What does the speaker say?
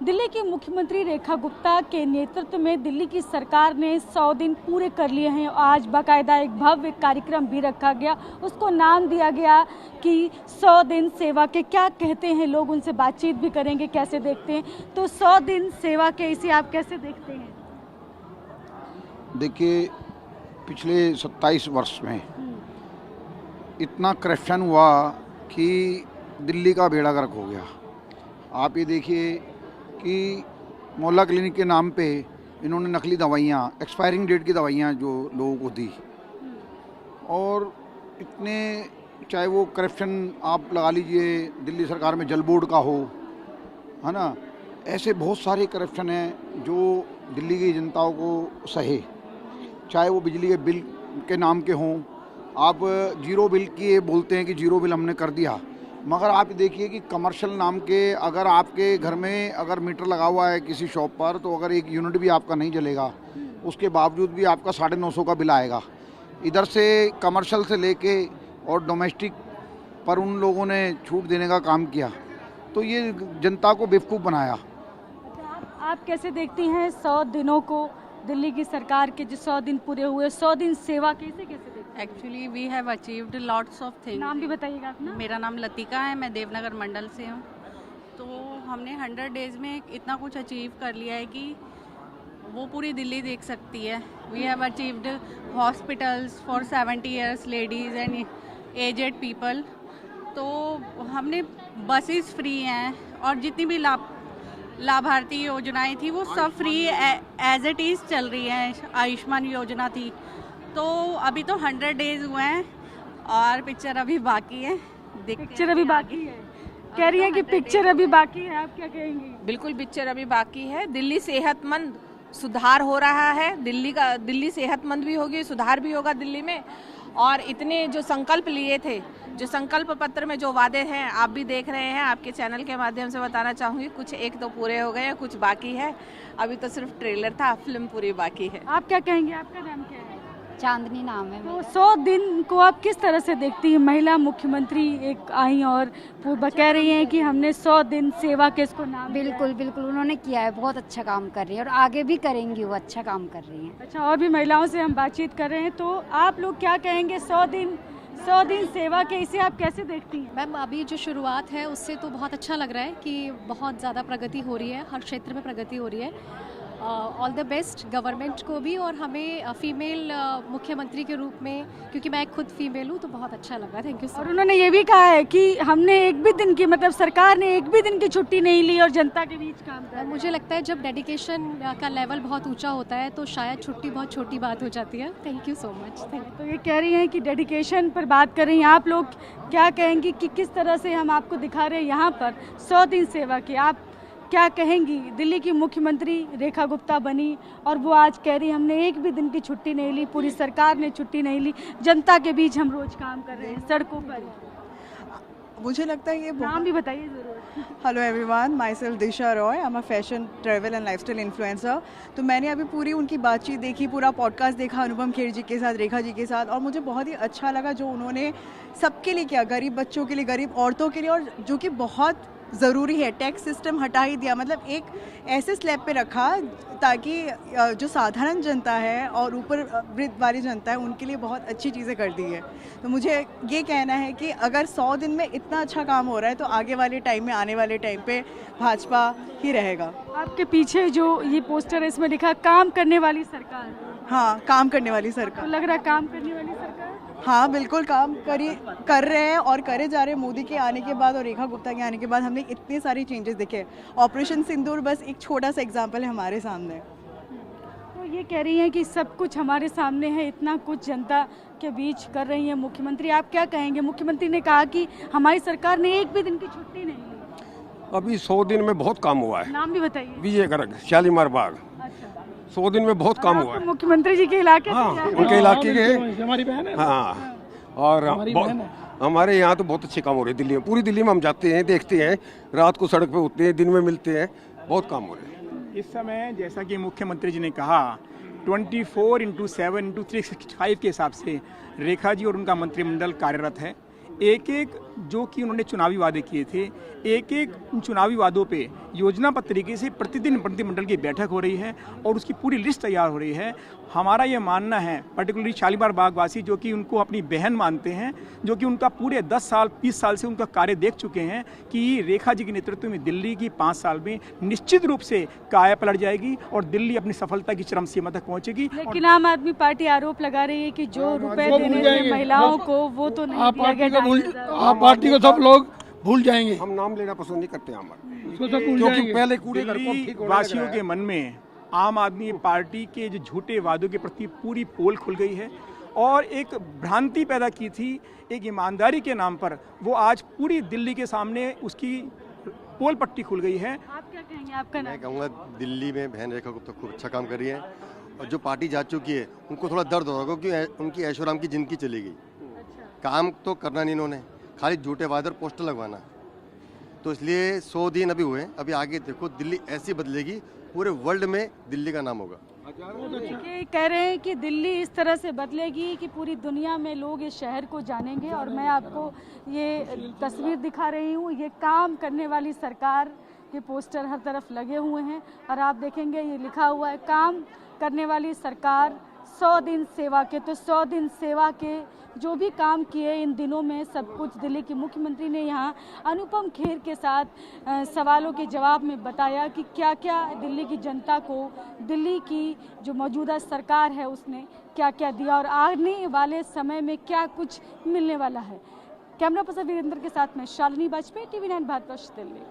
दिल्ली की मुख्यमंत्री रेखा गुप्ता के नेतृत्व में दिल्ली की सरकार ने 100 दिन पूरे कर लिए हैं। आज बाकायदा एक भव्य कार्यक्रम भी रखा गया, उसको नाम दिया गया कि 100 दिन सेवा के। क्या कहते हैं लोग, उनसे बातचीत भी करेंगे, कैसे देखते हैं। तो 100 दिन सेवा के, इसे आप कैसे देखते हैं? देखिए, पिछले 27 वर्ष में इतना करप्शन हुआ कि दिल्ली का बेड़ा गर्क हो गया। आप ये देखिए कि मोहल्ला क्लिनिक के नाम पे इन्होंने नकली दवाइयाँ, एक्सपायरिंग डेट की दवाइयाँ जो लोगों को दी, और इतने, चाहे वो करप्शन आप लगा लीजिए दिल्ली सरकार में जल बोर्ड का हो, है ना, ऐसे बहुत सारे करप्शन हैं जो दिल्ली की जनताओं को सहे। चाहे वो बिजली के बिल के नाम के हों, आप जीरो बिल की बोलते हैं कि जीरो बिल हमने कर दिया, मगर आप देखिए कि कमर्शियल नाम के अगर आपके घर में अगर मीटर लगा हुआ है किसी शॉप पर, तो अगर एक यूनिट भी आपका नहीं जलेगा, उसके बावजूद भी आपका 950 का बिल आएगा। इधर से कमर्शियल से लेके और डोमेस्टिक पर उन लोगों ने छूट देने का काम किया, तो ये जनता को बेवकूफ़ बनाया। आप कैसे देखती हैं 100 दिनों को, दिल्ली की सरकार के जो 100 दिन पूरे हुए, 100 दिन सेवा कैसे देखते हैं? Actually we have achieved lots of things. नाम भी बताइएगा अपना। मेरा नाम लतिका है, मैं देवनगर मंडल से हूँ। तो हमने 100 डेज में इतना कुछ अचीव कर लिया है कि वो पूरी दिल्ली देख सकती है। We have achieved hospitals for 70 years ladies and aged people. तो हमने बसेस फ्री हैं, और जितनी भी लाभार्थी योजनाएं थी वो सब फ्री एज इट इज़ चल रही हैं। आयुष्मान योजना थी, तो अभी तो 100 डेज हुए हैं और पिक्चर अभी बाकी है। पिक्चर अभी बाकी है, कह रही है कि पिक्चर अभी बाकी है, आप क्या कहेंगी? बिल्कुल, पिक्चर अभी बाकी है। दिल्ली सेहतमंद, सुधार हो रहा है। दिल्ली सेहतमंद भी होगी, सुधार भी होगा दिल्ली में। और इतने जो संकल्प लिए थे, जो संकल्प पत्र में जो वादे हैं, आप भी देख रहे हैं। आपके चैनल के माध्यम से बताना चाहूँगी, कुछ एक तो पूरे हो गए, कुछ बाकी है। अभी तो सिर्फ ट्रेलर था, फिल्म पूरी बाकी है। आप क्या कहेंगे? आपका नाम क्या है? चांदनी नाम है। तो 100 दिन को आप किस तरह से देखती हैं? महिला मुख्यमंत्री एक आई और कह रही हैं कि हमने 100 दिन सेवा के इसको नाम। बिल्कुल बिल्कुल, उन्होंने किया है, बहुत अच्छा काम कर रही है और आगे भी करेंगी, वो अच्छा काम कर रही हैं। अच्छा, और भी महिलाओं से हम बातचीत कर रहे हैं, तो आप लोग क्या कहेंगे 100 दिन सेवा के, इसे आप कैसे देखती हैं? मैम, अभी जो शुरुआत है उससे तो बहुत अच्छा लग रहा है कि बहुत ज़्यादा प्रगति हो रही है, हर क्षेत्र में प्रगति हो रही है। ऑल द बेस्ट गवर्नमेंट को भी, और हमें फीमेल मुख्यमंत्री के रूप में, क्योंकि मैं खुद फीमेल हूँ, तो बहुत अच्छा लगा। Thank you so much. और उन्होंने ये भी कहा है कि हमने एक भी दिन की, मतलब सरकार ने एक भी दिन की छुट्टी नहीं ली और जनता के बीच काम कर। मुझे लगता है जब डेडिकेशन का लेवल बहुत ऊंचा होता है तो शायद छुट्टी बहुत छोटी बात हो जाती है। Thank you so much. तो ये कह रही हैं कि डेडिकेशन पर बात कर रही हैं। आप लोग क्या कहेंगी कि किस तरह से हम आपको दिखा रहे हैं यहाँ पर 100 दिन सेवा की, आप क्या कहेंगी? दिल्ली की मुख्यमंत्री रेखा गुप्ता बनी और वो आज कह रही हमने एक भी दिन की छुट्टी नहीं ली, पूरी सरकार ने छुट्टी नहीं ली, जनता के बीच हम रोज काम कर रहे हैं सड़कों पर। मुझे लगता है ये नाम भी बताइए जरूर। Hello everyone, my self Disha Roy, I am a fashion, travel and lifestyle influencer. तो मैंने अभी पूरी उनकी बातचीत देखी, पूरा पॉडकास्ट देखा अनुपम खेर जी के साथ, रेखा जी के साथ, और मुझे बहुत ही अच्छा लगा जो उन्होंने सबके लिए किया, गरीब बच्चों के लिए, गरीब औरतों के लिए, और जो कि बहुत ज़रूरी है। टैक्स सिस्टम हटा ही दिया, मतलब एक ऐसे स्लैब पे रखा ताकि जो साधारण जनता है और ऊपर वृद्ध वाली जनता है, उनके लिए बहुत अच्छी चीज़ें कर दी है। तो मुझे ये कहना है कि अगर 100 दिन में इतना अच्छा काम हो रहा है तो आगे वाले टाइम में, आने वाले टाइम पे भाजपा ही रहेगा। आपके पीछे जो ये पोस्टर है, इसमें लिखा काम करने वाली सरकार। हाँ, काम करने वाली सरकार। तो लग रहा है काम करने वाली सरकार। हाँ बिल्कुल, काम कर रहे हैं और करे जा रहे हैं। मोदी के आने के बाद और रेखा गुप्ता के आने के बाद हमने इतने सारी चेंजेस देखे। ऑपरेशन सिंदूर बस एक छोटा सा एग्जाम्पल है हमारे सामने। तो ये कह रही हैं कि सब कुछ हमारे सामने है, इतना कुछ जनता के बीच कर रही है मुख्यमंत्री। आप क्या कहेंगे? मुख्यमंत्री ने कहा कि हमारी सरकार ने एक भी दिन की छुट्टी नहीं ली। अभी 100 दिन में बहुत काम हुआ है। नाम भी बताइए। विजय गर्ग, शालीमार बाग। 100 दिन में बहुत काम हुआ है। मुख्यमंत्री जी के इलाके, हाँ, उनके इलाके के, हमारी बहन है। हाँ, और हमारे यहाँ तो बहुत अच्छे काम हो रहे हैं दिल्ली में। पूरी दिल्ली में हम जाते हैं, देखते हैं, रात को सड़क पे उठते हैं, दिन में मिलते हैं, बहुत काम हो रहे हैं इस समय। जैसा कि मुख्यमंत्री जी ने कहा, 24/7/365 के हिसाब से रेखा जी और उनका मंत्रिमंडल कार्यरत है। एक एक जो कि उन्होंने चुनावी वादे किए थे, एक एक चुनावी वादों पे योजनाबद्ध तरीके से प्रतिदिन प्रतिनिधिमंडल की बैठक हो रही है और उसकी पूरी लिस्ट तैयार हो रही है। हमारा ये मानना है, पर्टिकुलरली शालीमार बाग वासी जो कि उनको अपनी बहन मानते हैं, जो कि उनका पूरे 10 साल 20 साल से उनका कार्य देख चुके हैं कि रेखा जी के नेतृत्व में दिल्ली की 5 साल में निश्चित रूप से काया पलट जाएगी और दिल्ली अपनी सफलता की चरम सीमा तक पहुंचेगी। लेकिन आम आदमी पार्टी आरोप लगा रही है कि जो रुपए देने थे महिलाओं को वो तो नहीं दिया गया। आप पार्टी को सब लोग भूल जाएंगे। हम नाम लेना पसंद नहीं करते क्योंकि पहले कूड़े घर को ठीक होने वासियों लगा के मन में आम आदमी पार्टी के जो झूठे वादों के प्रति पूरी पोल खुल गई है और एक भ्रांति पैदा की थी एक ईमानदारी के नाम पर, वो आज पूरी दिल्ली के सामने उसकी पोल पट्टी खुल गई है। आप क्या कहेंगे? आपका मैं कहूँगा दिल्ली में बहन रेखा गुप्ता खूब अच्छा काम कर रही है और जो पार्टी जा चुकी है उनको थोड़ा दर्द होगा क्योंकि उनकी ऐशोराम की जिंदगी चली गई। काम तो करना नहीं इन्होंने, खाली झूठे वादे और पोस्टर लगवाना। तो इसलिए 100 दिन अभी हुए, अभी आगे देखो दिल्ली ऐसी बदलेगी, पूरे वर्ल्ड में दिल्ली का नाम होगा। देखिए कह रहे हैं कि दिल्ली इस तरह से बदलेगी कि पूरी दुनिया में लोग इस शहर को जानेंगे। और मैं आपको ये तस्वीर दिखा रही हूँ, ये काम करने वाली सरकार के पोस्टर हर तरफ लगे हुए हैं और आप देखेंगे ये लिखा हुआ है काम करने वाली सरकार 100 दिन सेवा के। तो 100 दिन सेवा के जो भी काम किए इन दिनों में सब कुछ दिल्ली के मुख्यमंत्री ने यहाँ अनुपम खेर के साथ सवालों के जवाब में बताया कि क्या क्या दिल्ली की जनता को दिल्ली की जो मौजूदा सरकार है उसने क्या क्या दिया और आने वाले समय में क्या कुछ मिलने वाला है। कैमरा पर्सन वीरेंद्र के साथ में शालिनी वाजपेयी, TV9 भारतवर्ष दिल्ली।